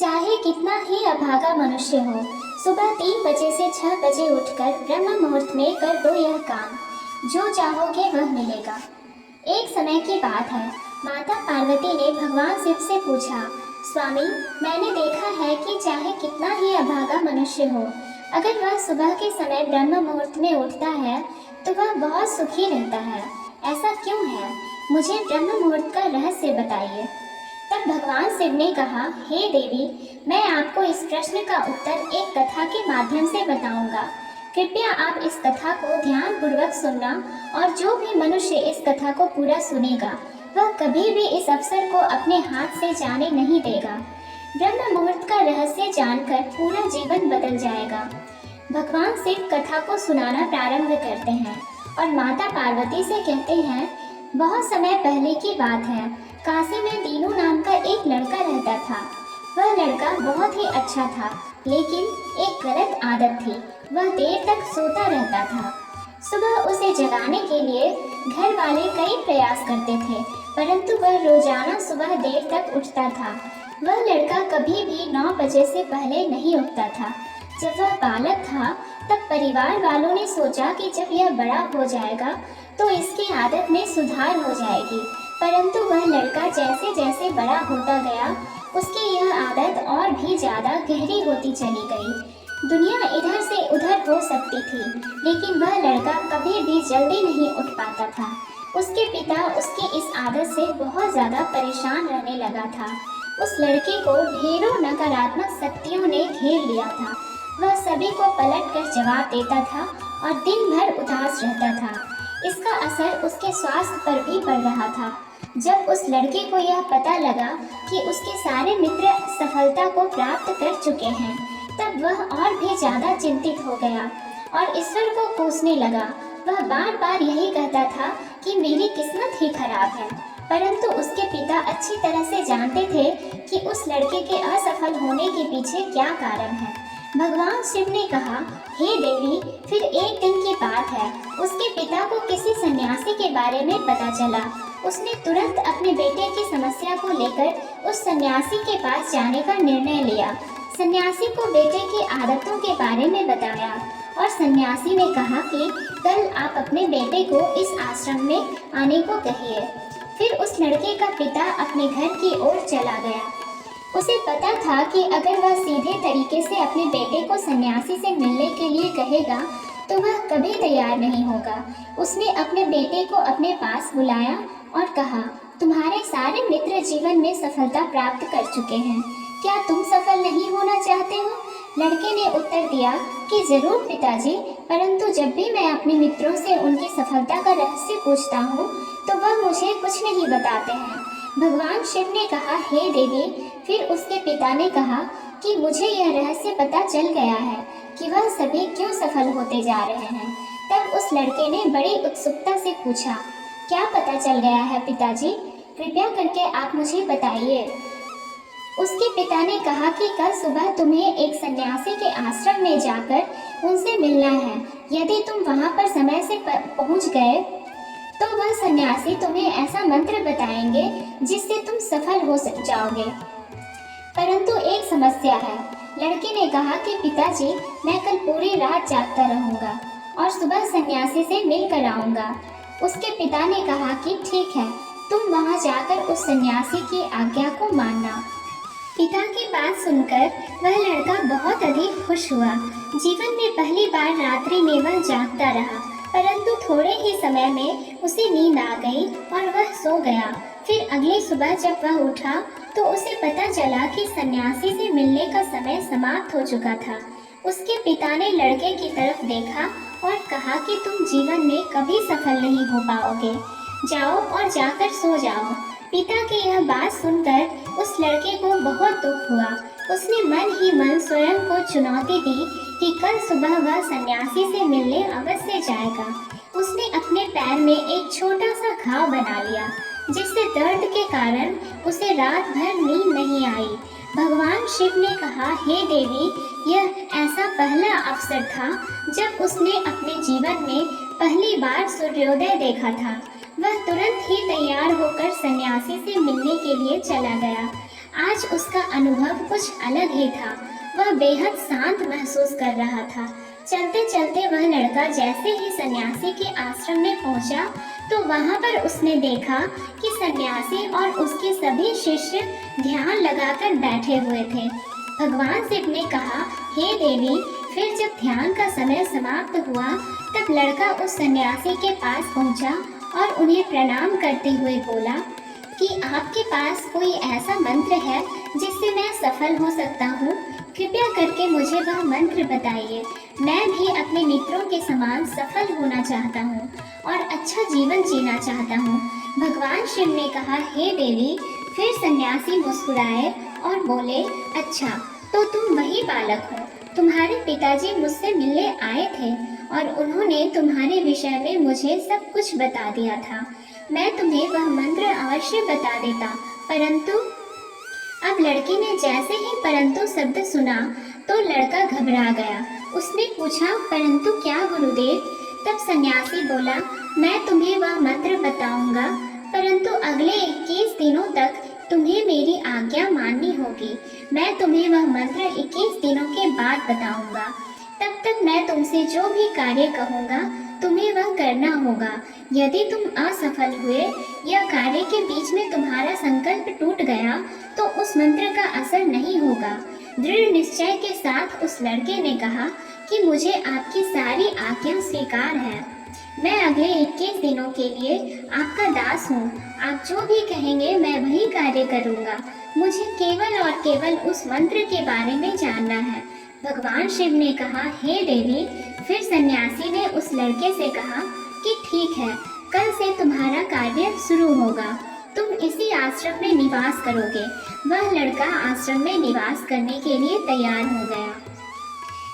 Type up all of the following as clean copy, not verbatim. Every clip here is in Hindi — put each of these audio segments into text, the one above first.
चाहे कितना ही अभागा मनुष्य हो, सुबह 3 बजे से 6 बजे उठकर ब्रह्म मुहूर्त में कर दो यह काम, जो चाहोगे वह मिलेगा। एक समय की बात है, माता पार्वती ने भगवान शिव से पूछा, स्वामी, मैंने देखा है कि चाहे कितना ही अभागा मनुष्य हो, अगर वह सुबह के समय ब्रह्म मुहूर्त में उठता है तो वह बहुत सुखी रहता है। ऐसा क्यों है? मुझे ब्रह्म मुहूर्त का रहस्य बताइए। तब भगवान शिव ने कहा, हे देवी, मैं आपको इस प्रश्न का उत्तर एक कथा के माध्यम से बताऊंगा। कृपया आप इस कथा को ध्यानपूर्वक सुनना, और जो भी मनुष्य इस कथा को पूरा सुनेगा वह कभी भी इस अवसर को अपने हाथ से जाने नहीं देगा। ब्रह्म मुहूर्त का रहस्य जानकर पूरा जीवन बदल जाएगा। भगवान शिव कथा को सुनाना प्रारंभ करते हैं और माता पार्वती से कहते हैं, बहुत समय पहले की बात है, काशी में दीनू नाम का एक लड़का रहता था। वह लड़का बहुत ही अच्छा था, लेकिन एक गलत आदत थी, वह देर तक सोता रहता था। सुबह उसे जगाने के लिए घर वाले कई प्रयास करते थे, परंतु वह रोजाना सुबह देर तक उठता था। वह लड़का कभी भी 9 बजे से पहले नहीं उठता था। जब वह बालक था तब परिवार वालों ने सोचा कि जब यह बड़ा हो जाएगा तो इसकी आदत में सुधार हो जाएगी, परंतु वह लड़का जैसे जैसे बड़ा होता गया उसकी यह आदत और भी ज़्यादा गहरी होती चली गई। दुनिया इधर से उधर हो सकती थी, लेकिन वह लड़का कभी भी जल्दी नहीं उठ पाता था। उसके पिता उसकी इस आदत से बहुत ज़्यादा परेशान रहने लगा था। उस लड़के को ढेरों नकारात्मक शक्तियों ने घेर लिया था। वह सभी को पलट कर जवाब देता था और दिन भर उदास रहता था। इसका असर उसके स्वास्थ्य पर भी पड़ रहा था। जब उस लड़के को यह पता लगा कि उसके सारे मित्र सफलता को प्राप्त कर चुके हैं, तब वह और भी ज़्यादा चिंतित हो गया और ईश्वर को कोसने लगा। वह बार बार यही कहता था कि मेरी किस्मत ही खराब है, परंतु उसके पिता अच्छी तरह से जानते थे कि उस लड़के के असफल होने के पीछे क्या कारण है। भगवान शिव ने कहा, हे देवी, फिर एक दिन की बात है, उसके पिता को किसी सन्यासी के बारे में पता चला। उसने तुरंत अपने बेटे की समस्या को लेकर उस सन्यासी के पास जाने का निर्णय लिया। सन्यासी को बेटे की आदतों के बारे में बताया और सन्यासी ने कहा कि कल आप अपने बेटे को इस आश्रम में आने को कहिए। फिर उस लड़के का पिता अपने घर की ओर चला गया। उसे पता था कि अगर वह सीधे तरीके से अपने बेटे को सन्यासी से मिलने के लिए कहेगा तो वह कभी तैयार नहीं होगा। उसने अपने बेटे को अपने पास बुलाया और कहा, तुम्हारे सारे मित्र जीवन में सफलता प्राप्त कर चुके हैं, क्या तुम सफल नहीं होना चाहते हो? लड़के ने उत्तर दिया कि जरूर पिताजी, परंतु जब भी मैं अपने मित्रों से उनकी सफलता का रहस्य पूछता हूँ तो वह मुझे कुछ नहीं बताते हैं। भगवान शिव ने कहा, हे देवी, फिर उसके पिता ने कहा कि मुझे यह रहस्य पता चल गया है कि वह सभी क्यों सफल होते जा रहे हैं। तब उस लड़के ने बड़ी उत्सुकता से पूछा, क्या पता चल गया है पिताजी? कृपया करके आप मुझे बताइए। उसके पिता ने कहा कि कल सुबह तुम्हें एक सन्यासी के आश्रम में जाकर उनसे मिलना है। यदि तुम वहां पर समय से पहुंच गए तो वह सन्यासी तुम्हें ऐसा मंत्र बताएंगे जिससे तुम सफल हो जाओगे। परंतु एक समस्या है। लड़के ने कहा कि पिताजी, मैं कल पूरी रात जागता रहूंगा और सुबह सन्यासी से मिलकर आऊंगा। उसके पिता ने कहा कि ठीक है, तुम वहां जाकर उस सन्यासी की आज्ञा को मानना। पिता की बात सुनकर वह लड़का बहुत अधिक खुश हुआ। जीवन में पहली बार रात्रि में वह जागता रहा, परंतु थोड़े ही समय में उसे नींद आ गई और वह सो गया। फिर अगली सुबह जब वह उठा तो उसे पता चला कि सन्यासी से मिलने का समय समाप्त हो चुका था। उसके पिता ने लड़के की तरफ देखा और कहा कि तुम जीवन में कभी सफल नहीं हो पाओगे, जाओ और जाकर सो जाओ। पिता की यह बात सुनकर उस लड़के को बहुत दुख हुआ। उसने मन ही मन स्वयं को चुनौती दी कि कल सुबह वह सन्यासी से मिलने अवश्य जाएगा। उसने अपने पैर में एक छोटा सा घाव बना लिया, जिससे दर्द के कारण उसे रात भर नींद नहीं आई। भगवान शिव ने कहा, हे देवी, यह ऐसा पहला अवसर था जब उसने अपने जीवन में पहली बार सूर्योदय देखा था। वह तुरंत ही तैयार होकर सन्यासी से मिलने के लिए चला गया आज उसका अनुभव कुछ अलग ही था। वह बेहद शांत महसूस कर रहा था। चलते चलते वह लड़का जैसे ही सन्यासी के आश्रम में पहुंचा तो वहां पर उसने देखा कि सन्यासी और उसके सभी शिष्य ध्यान लगाकर बैठे हुए थे। भगवान शिव ने कहा, हे देवी। फिर जब ध्यान का समय समाप्त हुआ तब लड़का उस सन्यासी के पास पहुंचा और उन्हें प्रणाम करते हुए बोला कि आपके पास कोई ऐसा मंत्र है जिससे मैं सफल हो सकता हूँ? कृपया करके मुझे वह मंत्र बताइए। मैं भी अपने मित्रों के समान सफल होना चाहता हूँ और अच्छा जीवन जीना चाहता हूँ। भगवान शिव ने कहा, हे देवी। फिर सन्यासी मुस्कुराए और बोले, अच्छा तो तुम वही बालक हो। तुम्हारे पिताजी मुझसे मिलने आए थे और उन्होंने तुम्हारे विषय में मुझे सब कुछ बता दिया था। मैं तुम्हें वह मंत्र अवश्य बता देता, परंतु अब लड़के ने जैसे ही परंतु शब्द सुना तो लड़का घबरा गया। उसने पूछा, परंतु क्या गुरुदेव? तब सन्यासी बोला, मैं तुम्हें वह मंत्र बताऊंगा, परंतु अगले 21 दिनों तक तुम्हें मेरी आज्ञा माननी होगी। मैं तुम्हें वह मंत्र 21 दिनों के बाद बताऊंगा। तब तक मैं तुमसे जो भी कार्य कहूँगा तुम्हें वह करना होगा। यदि तुम असफल हुए या कार्य के बीच में तुम्हारा संकल्प टूट गया तो उस मंत्र का असर नहीं होगा। दृढ़ निश्चय के साथ उस लड़के ने कहा कि मुझे आपकी सारी आज्ञा स्वीकार है। मैं अगले 21 दिनों के लिए आपका दास हूँ। आप जो भी कहेंगे मैं वही कार्य करूँगा। मुझे केवल और केवल उस मंत्र के बारे में जानना है। भगवान शिव ने कहा, हे देवी। फिर सन्यासी ने उस लड़के से कहा कि ठीक है, कल से तुम्हारा कार्य शुरू होगा। तुम इसी आश्रम में निवास करोगे। वह लड़का आश्रम में निवास करने के लिए तैयार हो गया।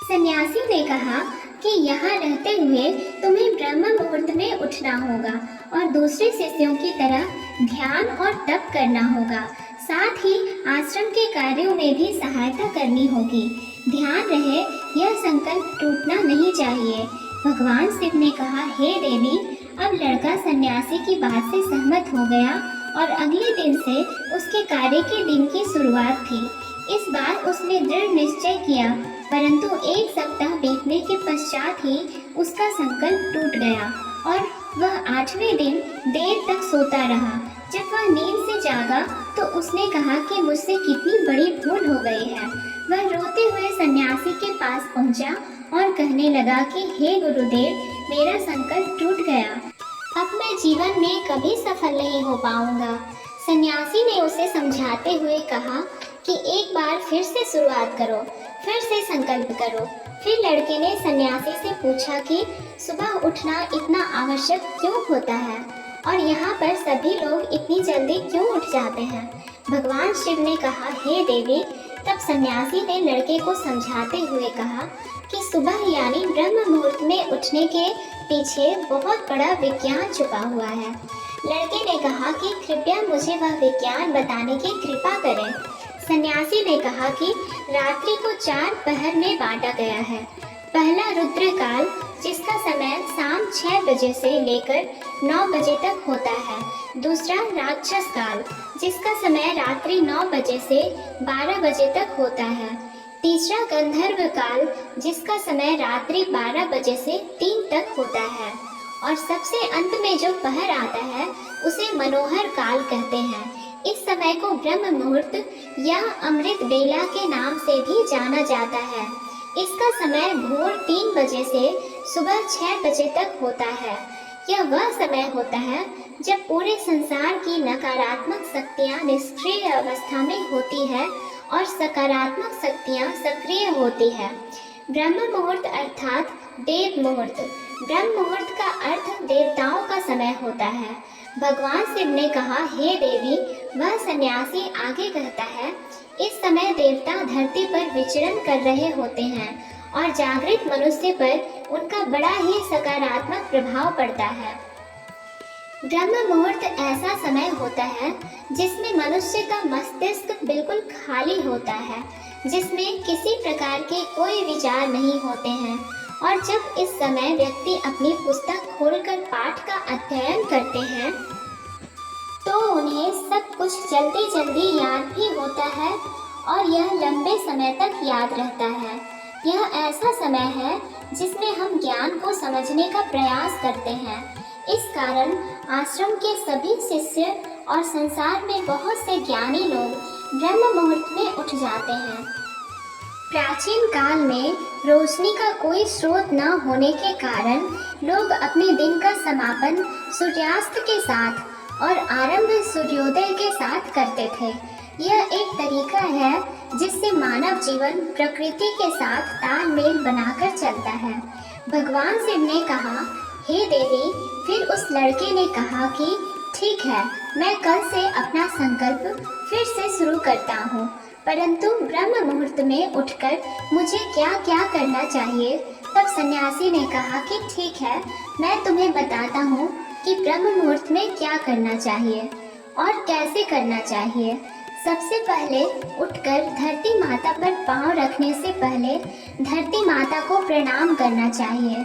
सन्यासी ने कहा कि यहाँ रहते हुए तुम्हें ब्रह्म मुहूर्त में उठना होगा और दूसरे शिष्यों की तरह ध्यान और तप करना होगा। साथ ही आश्रम के कार्यों में भी सहायता करनी होगी। ध्यान रहे, यह संकल्प टूटना नहीं चाहिए। भगवान शिव ने कहा, हे देवी। अब लड़का सन्यासी की बात से सहमत हो गया और अगले दिन से उसके कार्य के दिन की शुरुआत थी। इस बार उसने दृढ़ निश्चय किया, परंतु 1 सप्ताह बीतने के पश्चात ही उसका संकल्प टूट गया और वह 8वें दिन देर तक सोता रहा। जब वह नींद से जागा तो उसने कहा कि मुझसे कितनी बड़ी भूल हो गई है। वह रोते हुए सन्यासी के पास पहुंचा और कहने लगा कि हे गुरुदेव, मेरा संकल्प टूट गया। अब मैं जीवन में कभी सफल नहीं हो पाऊंगा। सन्यासी ने उसे समझाते हुए कहा कि एक बार फिर से शुरुआत करो, फिर से संकल्प करो। फिर लड़के ने सन्यासी से पूछा कि सुबह उठना इतना आवश्यक क्यों होता है और यहाँ पर सभी लोग इतनी जल्दी क्यों उठ जाते हैं? भगवान शिव ने कहा, हे देवी। तब सन्यासी ने लड़के को समझाते हुए कहा कि सुबह यानी ब्रह्म मुहूर्त में उठने के पीछे बहुत बड़ा विज्ञान छुपा हुआ है। लड़के ने कहा कि कृपया मुझे वह विज्ञान बताने की कृपा करें। सन्यासी ने कहा कि रात्रि को 4 पहर में बांटा गया है। पहला रुद्र काल, जिसका समय शाम 6 बजे से लेकर 9 बजे तक होता है। दूसरा राक्षस काल, जिसका समय रात्रि 9 बजे से 12 बजे तक होता है। तीसरा गंधर्व काल, जिसका समय रात्रि 12 बजे से 3 तक होता है। और सबसे अंत में जो पहर आता है उसे मनोहर काल कहते हैं। इस समय को ब्रह्म मुहूर्त या अमृत बेला के नाम से भी जाना जाता है। इसका समय भोर 3 बजे से सुबह 6 बजे तक होता है। यह वह समय होता है जब पूरे संसार की नकारात्मक शक्तियाँ निष्क्रिय अवस्था में होती है और सकारात्मक शक्तियाँ सक्रिय होती है। ब्रह्म मुहूर्त अर्थात देव मुहूर्त। ब्रह्म मुहूर्त का अर्थ देवताओं का समय होता है। भगवान शिव ने कहा, हे देवी। वह सन्यासी आगे कहता है, इस समय देवता धरती पर विचरण कर रहे होते हैं और जागृत मनुष्य पर उनका बड़ा ही सकारात्मक प्रभाव पड़ता है। ब्रह्म मुहूर्त ऐसा समय होता है जिसमें मनुष्य का मस्तिष्क बिल्कुल खाली होता है, जिसमें किसी प्रकार के कोई विचार नहीं होते हैं। और जब इस समय व्यक्ति अपनी पुस्तक खोलकर पाठ का अध्ययन करते हैं तो उन्हें सब कुछ जल्दी जल्दी याद भी होता है और यह लंबे समय तक याद रहता है। यह ऐसा समय है जिसमें हम ज्ञान को समझने का प्रयास करते हैं। इस कारण आश्रम के सभी शिष्य और संसार में बहुत से ज्ञानी लोग ब्रह्म मुहूर्त में उठ जाते हैं। प्राचीन काल में रोशनी का कोई स्रोत न होने के कारण लोग अपने दिन का समापन सूर्यास्त के साथ और आरंभ सूर्योदय के साथ करते थे। यह एक तरीका है जिससे मानव जीवन प्रकृति के साथ तालमेल बनाकर चलता है। भगवान शिव ने कहा, हे देवी। फिर उस लड़के ने कहा कि ठीक है, मैं कल से अपना संकल्प फिर से शुरू करता हूँ, परंतु ब्रह्म मुहूर्त में उठकर मुझे क्या क्या करना चाहिए। तब सन्यासी ने कहा कि ठीक है, मैं तुम्हें बताता हूँ कि ब्रह्म मुहूर्त में क्या करना चाहिए और कैसे करना चाहिए। सबसे पहले उठकर धरती माता पर पांव रखने से पहले धरती माता को प्रणाम करना चाहिए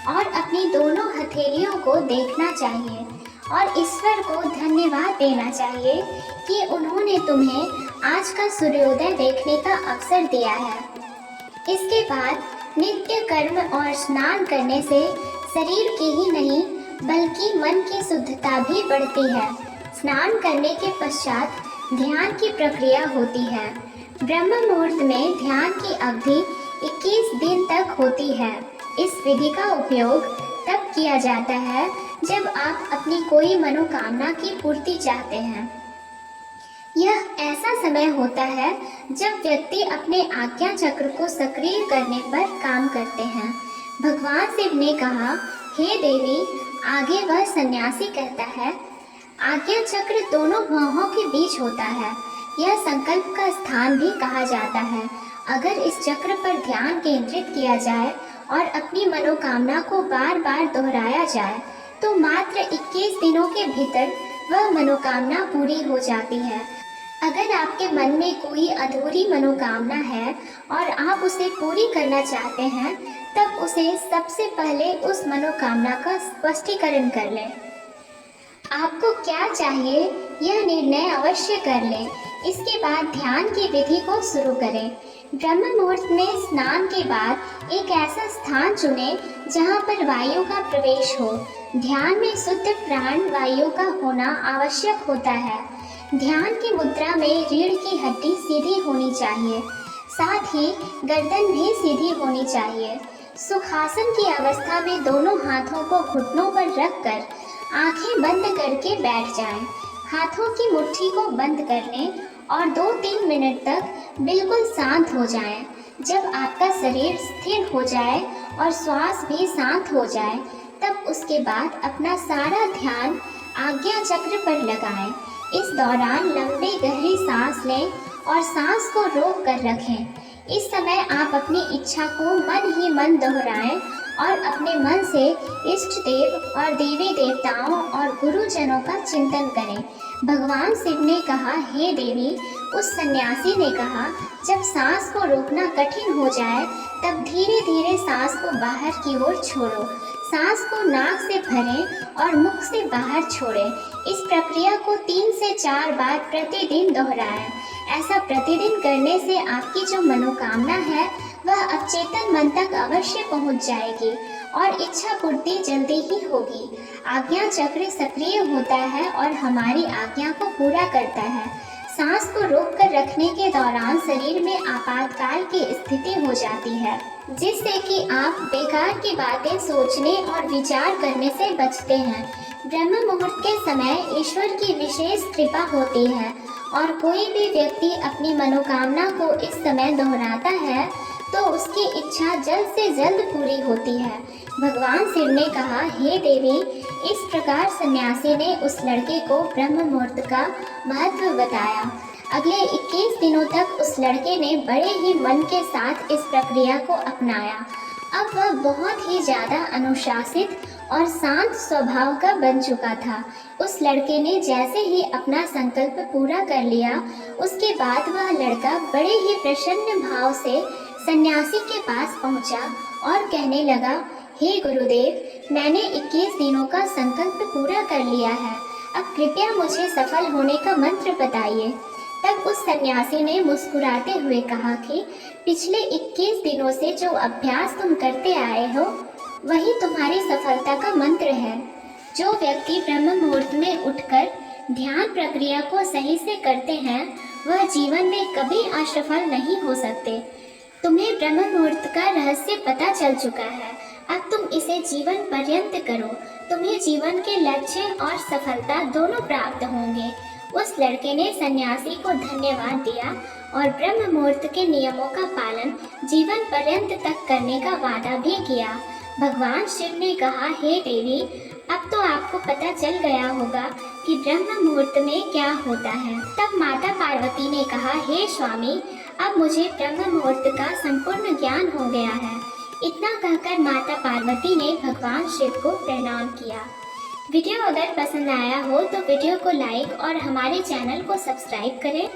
और अपनी दोनों हथेलियों को देखना चाहिए और ईश्वर को धन्यवाद देना चाहिए कि उन्होंने तुम्हें आज का सूर्योदय देखने का अवसर दिया है। इसके बाद नित्य कर्म और स्नान करने से शरीर की ही नहीं बल्कि मन की शुद्धता भी बढ़ती है। स्नान करने के पश्चात ध्यान की प्रक्रिया होती है। ब्रह्म मुहूर्त में ध्यान की अवधि 21 दिन तक होती है। इस विधि का उपयोग तब किया जाता है जब आप अपनी कोई मनोकामना की पूर्ति चाहते हैं। यह ऐसा समय होता है जब व्यक्ति अपने आज्ञा चक्र को सक्रिय करने पर काम करते हैं। भगवान शिव ने कहा, हे देवी। आगे वह सन्यासी कहता है, आज्ञा चक्र दोनों भौहों के बीच होता है। यह संकल्प का स्थान भी कहा जाता है। अगर इस चक्र पर ध्यान केंद्रित किया जाए और अपनी मनोकामना को बार बार दोहराया जाए तो मात्र 21 दिनों के भीतर वह मनोकामना पूरी हो जाती है। अगर आपके मन में कोई अधूरी मनोकामना है और आप उसे पूरी करना चाहते हैं, तब उसे सबसे पहले उस मनोकामना का स्पष्टीकरण कर लें। आपको क्या चाहिए यह निर्णय अवश्य कर लें। इसके बाद ध्यान की विधि को शुरू करें। ब्रह्म मुहूर्त में स्नान के बाद एक ऐसा स्थान चुनें जहां पर वायु का प्रवेश हो। ध्यान में शुद्ध प्राण वायु का होना आवश्यक होता है। ध्यान की मुद्रा में रीढ़ की हड्डी सीधी होनी चाहिए, साथ ही गर्दन भी सीधी होनी चाहिए। सुखासन की अवस्था में दोनों हाथों को घुटनों पर रखकर आंखें बंद करके बैठ जाएं। हाथों की मुट्ठी को बंद कर लें और 2-3 मिनट तक बिल्कुल शांत हो जाएं। जब आपका शरीर स्थिर हो जाए और श्वास भी शांत हो जाए, तब उसके बाद अपना सारा ध्यान आज्ञा चक्र पर लगाएं। इस दौरान लंबी गहरी सांस लें और सांस को रोक कर रखें। इस समय आप अपनी इच्छा को मन ही मन दोहराएं और अपने मन से इष्ट देव और देवी देवताओं और गुरुजनों का चिंतन करें। भगवान शिव ने कहा, हे देवी। उस सन्यासी ने कहा, जब सांस को रोकना कठिन हो जाए तब धीरे धीरे सांस को बाहर की ओर छोड़ो। सांस को नाक से भरें और मुख से बाहर छोड़ें। इस प्रक्रिया को 3 से 4 बार प्रतिदिन दोहराएं। ऐसा प्रतिदिन करने से आपकी जो मनोकामना है वह अवचेतन मन तक अवश्य पहुंच जाएगी और इच्छा पूर्ति जल्दी ही होगी। आज्ञा चक्र सक्रिय होता है और हमारी आज्ञा को पूरा करता है। सांस को रोक कर रखने के दौरान शरीर में आपातकाल की स्थिति हो जाती है, जिससे कि आप बेकार की बातें सोचने और विचार करने से बचते हैं। ब्रह्म मुहूर्त के समय ईश्वर की विशेष कृपा होती है और कोई भी व्यक्ति अपनी मनोकामना को इस समय दोहराता है तो उसकी इच्छा जल्द से जल्द पूरी होती है। भगवान शिव ने कहा, हे देवी। इस प्रकार सन्यासी ने उस लड़के को ब्रह्म मुहूर्त का महत्व बताया। अगले 21 दिनों तक उस लड़के ने बड़े ही मन के साथ इस प्रक्रिया को अपनाया। अब वह बहुत ही ज़्यादा अनुशासित और शांत स्वभाव का बन चुका था। उस लड़के ने जैसे ही अपना संकल्प पूरा कर लिया, उसके बाद वह लड़का बड़े ही प्रसन्न भाव से सन्यासी के पास पहुंचा और कहने लगा, हे गुरुदेव, मैंने 21 दिनों का संकल्प पूरा कर लिया है। अब कृपया मुझे सफल होने का मंत्र बताइए। तब उस सन्यासी ने मुस्कुराते हुए कहा कि पिछले 21 दिनों से जो अभ्यास तुम करते आए हो वही तुम्हारी सफलता का मंत्र है। जो व्यक्ति ब्रह्म मुहूर्त में उठकर ध्यान प्रक्रिया को सही से करते हैं वह जीवन में कभी असफल नहीं हो सकते। तुम्हें ब्रह्म मुहूर्त का रहस्य पता चल चुका है, अब तुम इसे जीवन पर्यंत करो। तुम्हें जीवन के लक्ष्य और सफलता दोनों प्राप्त होंगे। उस लड़के ने सन्यासी को धन्यवाद दिया और ब्रह्म मुहूर्त के नियमों का पालन जीवन पर्यंत तक करने का वादा भी किया। भगवान शिव ने कहा, हे देवी, अब तो आपको पता चल गया होगा कि ब्रह्म मुहूर्त में क्या होता है। तब माता पार्वती ने कहा, हे स्वामी, अब मुझे ब्रह्म मुहूर्त का संपूर्ण ज्ञान हो गया है। इतना कहकर माता पार्वती ने भगवान शिव को प्रणाम किया। वीडियो अगर पसंद आया हो तो वीडियो को लाइक और हमारे चैनल को सब्सक्राइब करें